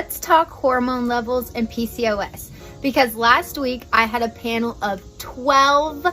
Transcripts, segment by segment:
Let's talk hormone levels and PCOS, because last week I had a panel of 12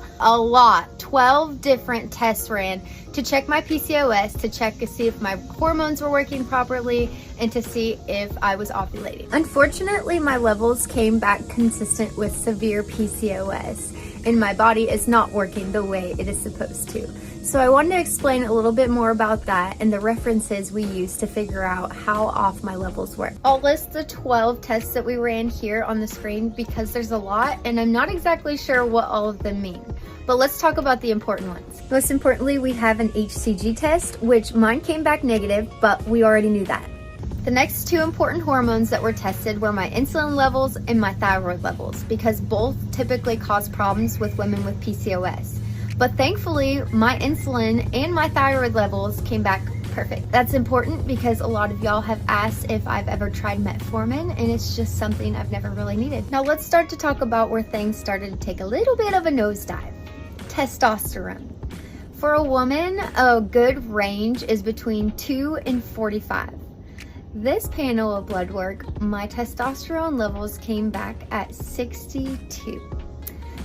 different tests ran to check my PCOS, to check to see if my hormones were working properly and to see if I was ovulating. Unfortunately, my levels came back consistent with severe PCOS and my body is not working the way it is supposed to. So I wanted to explain a little bit more about that and the references we use to figure out how off my levels were. I'll list the 12 tests that we ran here on the screen because there's a lot and I'm not exactly sure what all of them mean. But let's talk about the important ones. Most importantly, we have an HCG test, which mine came back negative, but we already knew that. The next two important hormones that were tested were my insulin levels and my thyroid levels, because both typically cause problems with women with PCOS. But thankfully, my insulin and my thyroid levels came back perfect. That's important because a lot of y'all have asked if I've ever tried metformin, and it's just something I've never really needed. Now let's start to talk about where things started to take a little bit of a nosedive. Testosterone. For a woman, a good range is between 2 and 45. This panel of blood work, my testosterone levels came back at 62.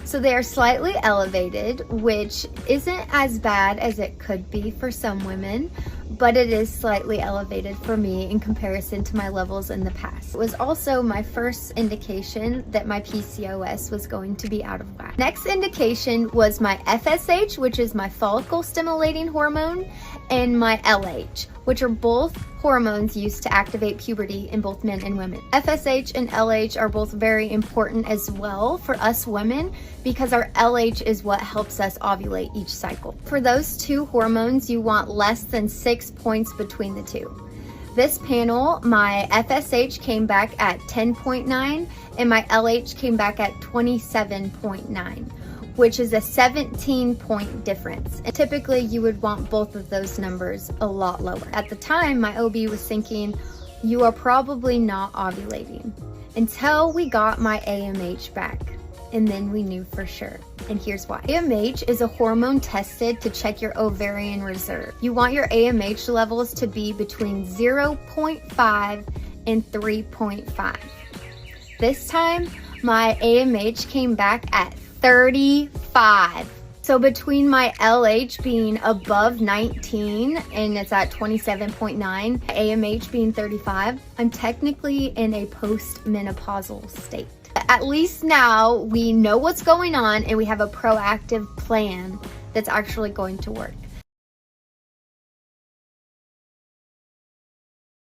So they are slightly elevated, which isn't as bad as it could be for some women, but it is slightly elevated for me in comparison to my levels in the past. It was also my first indication that my PCOS was going to be out of whack. Next indication was my FSH, which is my follicle stimulating hormone, and my LH, which are both hormones used to activate puberty in both men and women. FSH and LH are both very important as well for us women because our LH is what helps us ovulate each cycle. For those two hormones, you want less than 6 points between the two. This panel, my FSH came back at 10.9 and my LH came back at 27.9. which is a 17-point difference. And typically you would want both of those numbers a lot lower. At the time, my OB was thinking, you are probably not ovulating, until we got my AMH back. And then we knew for sure. And here's why. AMH is a hormone tested to check your ovarian reserve. You want your AMH levels to be between 0.5 and 3.5. This time, my AMH came back at 35. So between my LH being above 19 and it's at 27.9, AMH being 35, I'm technically in a post-menopausal state. At least now we know what's going on and we have a proactive plan that's actually going to work.